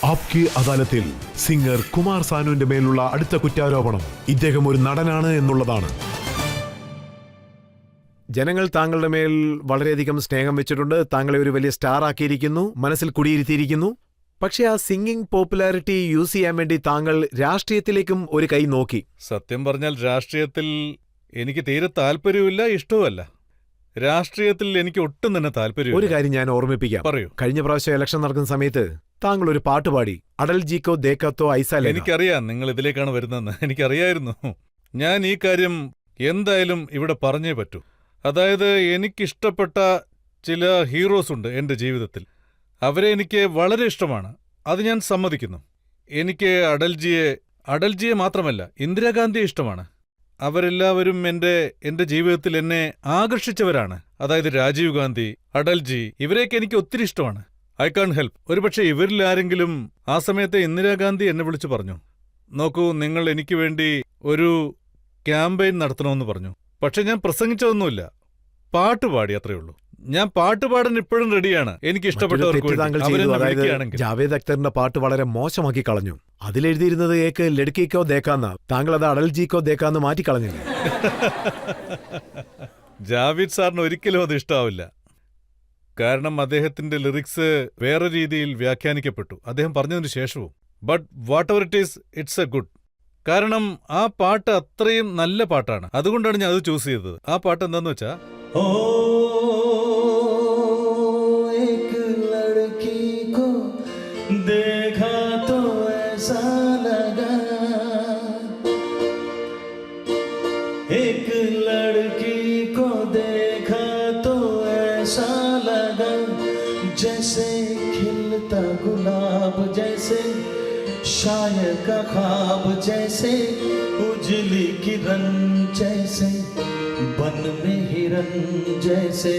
ആപ്കി അദാലത്തിൽ സിംഗർ കുമാർ സാനുവിന്റെ മേലുള്ള അടുത്ത കുറ്റാരോപണം ഇദ്ദേഹം ഒരു നടനാണ് എന്നുള്ളതാണ്. ജനങ്ങൾ താങ്കളുടെ മേൽ വളരെയധികം സ്നേഹം വെച്ചിട്ടുണ്ട്, താങ്കളെ ഒരു വലിയ സ്റ്റാർ ആക്കിയിരിക്കുന്നു, മനസ്സിൽ കുടിയിരുത്തിയിരിക്കുന്നു. പക്ഷെ ആ സിംഗിങ് പോപ്പുലാരിറ്റി യൂസ് ചെയ്യാൻ വേണ്ടി താങ്കൾ രാഷ്ട്രീയത്തിലേക്കും ഒരു കൈ നോക്കി. സത്യം പറഞ്ഞാൽ രാഷ്ട്രീയത്തിൽ എനിക്ക് തീരെ താല്പര്യവുമില്ല, ഇഷ്ടവുമല്ല. രാഷ്ട്രീയത്തിൽ എനിക്ക് ഒട്ടും തന്നെ താല്പര്യം. ഒരു കാര്യം ഞാൻ ഓർമ്മിപ്പിക്കാം. പറയൂ. കഴിഞ്ഞ പ്രാവശ്യം ഇലക്ഷൻ നടക്കുന്ന സമയത്ത് താങ്കൾ ഒരു പാട്ട് പാടി, അടൽജിക്കോ ദേക്കത്തോ ഐസാ. എനിക്കറിയാം നിങ്ങൾ ഇതിലേക്കാണ് വരുന്നതെന്ന്. എനിക്കറിയായിരുന്നു. ഞാൻ ഈ കാര്യം എന്തായാലും ഇവിടെ പറഞ്ഞേ പറ്റൂ. അതായത് എനിക്കിഷ്ടപ്പെട്ട ചില ഹീറോസ് ഉണ്ട് എൻ്റെ ജീവിതത്തിൽ. അവരെ എനിക്ക് വളരെ ഇഷ്ടമാണ്, അത് ഞാൻ സമ്മതിക്കുന്നു. എനിക്ക് അടൽജിയെ മാത്രമല്ല ഇന്ദിരാഗാന്ധിയെ ഇഷ്ടമാണ്. അവരെല്ലാവരും എൻ്റെ ജീവിതത്തിൽ എന്നെ ആകർഷിച്ചവരാണ്. അതായത് രാജീവ് ഗാന്ധി, അടൽജി, ഇവരെയൊക്കെ എനിക്ക് ഒത്തിരി ഇഷ്ടമാണ്. I can help. ഒരുപക്ഷെ ഇവരിൽ ആരെങ്കിലും ആ സമയത്ത് ഇന്ദിരാഗാന്ധി എന്നെ വിളിച്ചു പറഞ്ഞു, നോക്കൂ നിങ്ങൾ എനിക്ക് വേണ്ടി ഒരു ക്യാമ്പയിൻ നടത്തണമെന്ന് പറഞ്ഞു. പക്ഷെ ഞാൻ പ്രസംഗിച്ചതൊന്നുമില്ല, പാട്ടുപാടി, അത്രേ ഉള്ളൂ. ഞാൻ പാട്ടുപാടാൻ ഇപ്പോഴും റെഡിയാണ്. എനിക്ക് ഇഷ്ടപ്പെട്ടവർക്ക്. ജാവേദ് അക്തറിന്റെ പാട്ട് വളരെ മോശമാക്കി കളഞ്ഞു. അതിലെഴുതിയിരുന്നത് ഏക്ക് ലഡ്കിക്കോ ദേക്കാന്ന, താങ്കൾ അത് അടൽജിക്കോ ദേക്കാന്ന് മാറ്റിക്കളഞ്ഞില്ല. ജാവേദ് സാറിന് ഒരിക്കലും അത് ഇഷ്ടാവില്ല. കാരണം അദ്ദേഹത്തിന്റെ ലിറിക്സ് വേറെ രീതിയിൽ വ്യാഖ്യാനിക്കപ്പെട്ടു അദ്ദേഹം പറഞ്ഞതിന് ശേഷവും. But what ever it is, it's A good. കാരണം ആ പാട്ട് അത്രയും നല്ല പാട്ടാണ്. അതുകൊണ്ടാണ് ഞാൻ അത് ചൂസ് ചെയ്തത്. ആ പാട്ട് എന്താന്ന് വെച്ചാ, ओ एक लड़की को देखा तो ऐसा लगा, एक लड़की को देखा तो ऐसा लगा, जैसे खिलता गुलाब, जैसे शायर का ख्वाब, जैसे उजली किरण, जैसे बन में हिरन, जैसे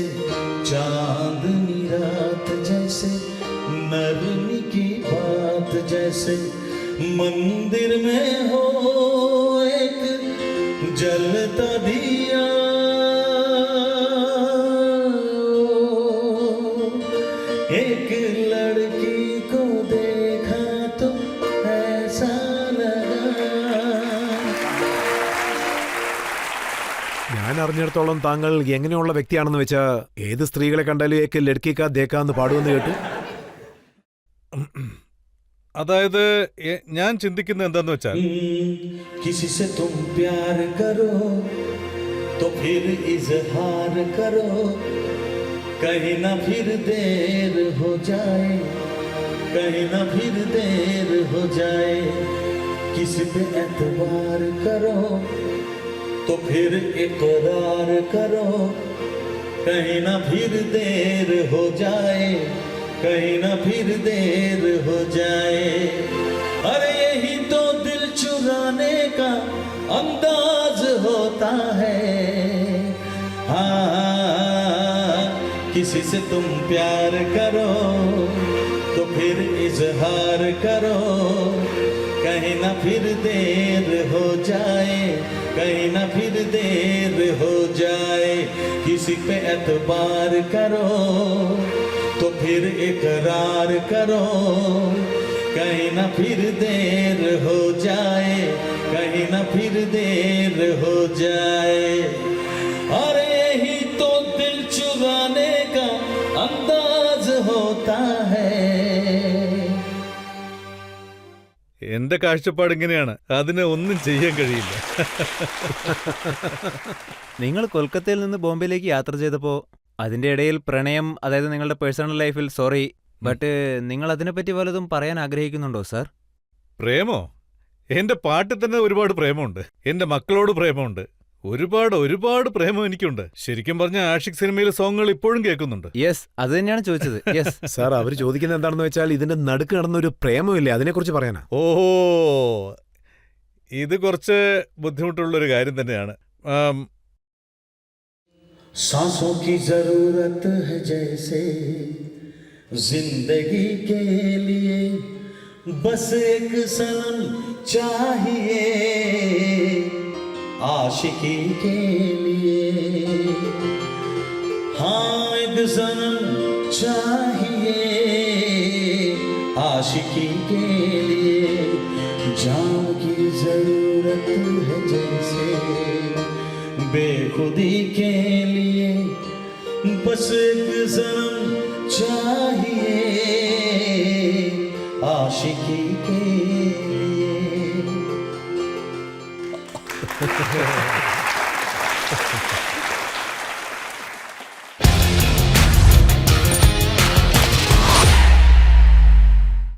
चांदनी रात, जैसे नरमी की बात, जैसे मंदिर में हो एक जलता दिया, एक लड़की को देखा तो ऐसा लगा. ഞാൻ അറിഞ്ഞിടത്തോളം താങ്കൾ എങ്ങനെയുള്ള വ്യക്തിയാണെന്ന് വെച്ചാ ഏത് സ്ത്രീകളെ കണ്ടാലും ഏക്ക് ലഡ്കിക്കാ ദേക്കാന്ന് പാടുമെന്ന് കേട്ടു. അതായത് ഞാൻ ചിന്തിക്കുന്നത് എന്താന്ന് വെച്ചാൽ, किसी से तुम प्यार करो तो फिर इजहार करो, कहीं ना फिर देर हो जाए, कहीं ना फिर देर हो जाए, किसी पे एतबार करो तो फिर इकरार करो, कहीं ना फिर देर हो जाए, कहीं ना फिर देर हो जाए. अरे यही तो दिल चुराने का अंदाज होता है. हाँ, किसी से तुम प्यार करो तो फिर इजहार करो, कहीं ना फिर देर हो जाए, कहीं ना फिर देर हो जाए, किसी पे एतबार करो तो फिर इकरार करो, कहीं ना फिर देर हो जाए, कहीं ना फिर देर हो जाए. और यही तो दिल चुराने का अंदाज होता है. എന്റെ കാഴ്ചപ്പാട് ഇങ്ങനെയാണ്. അതിനെ ഒന്നും ചെയ്യാൻ കഴിയില്ല. നിങ്ങൾ കൊൽക്കത്തയിൽ നിന്ന് ബോംബെയിലേക്ക് യാത്ര ചെയ്തപ്പോൾ അതിന്റെ ഇടയിൽ പ്രണയം, അതായത് നിങ്ങളുടെ പേഴ്സണൽ ലൈഫിൽ, സോറി, ബട്ട് നിങ്ങൾ അതിനെപ്പറ്റി വല്ലതും പറയാൻ ആഗ്രഹിക്കുന്നുണ്ടോ സാർ? പ്രേമോ? എന്റെ പാട്ടിൽ തന്നെ ഒരുപാട് പ്രേമമുണ്ട്. എന്റെ മക്കളോട് പ്രേമമുണ്ട്. ഒരുപാട് പ്രേമം എനിക്കുണ്ട്. ശരിക്കും പറഞ്ഞ ആഷിക് സിനിമയിലെ സോങ്ങുകൾ ഇപ്പോഴും കേൾക്കുന്നുണ്ട്. യെസ്, അത് തന്നെയാണ് ചോദിച്ചത്. യെസ് സാർ, അവർ ചോദിക്കുന്നത് എന്താണെന്ന് വെച്ചാൽ ഇതിന്റെ നടുക്ക് നടന്നൊരു പ്രേമമില്ലേ, അതിനെക്കുറിച്ച് പറയാനാ. ഓഹോ, ഇത് കുറച്ച് ബുദ്ധിമുട്ടുള്ളൊരു കാര്യം തന്നെയാണ്. सांसों की जरूरत है जैसे जिंदगी के लिए, बस एक सनम चाहिए आशिकी के लिए. हाँ, एक सनम चाहिए आशिकी के लिए जान की जरूरत है जैसे, बेखुदी के लिए बस एक जन्म चाहिए आशिकी के लिए।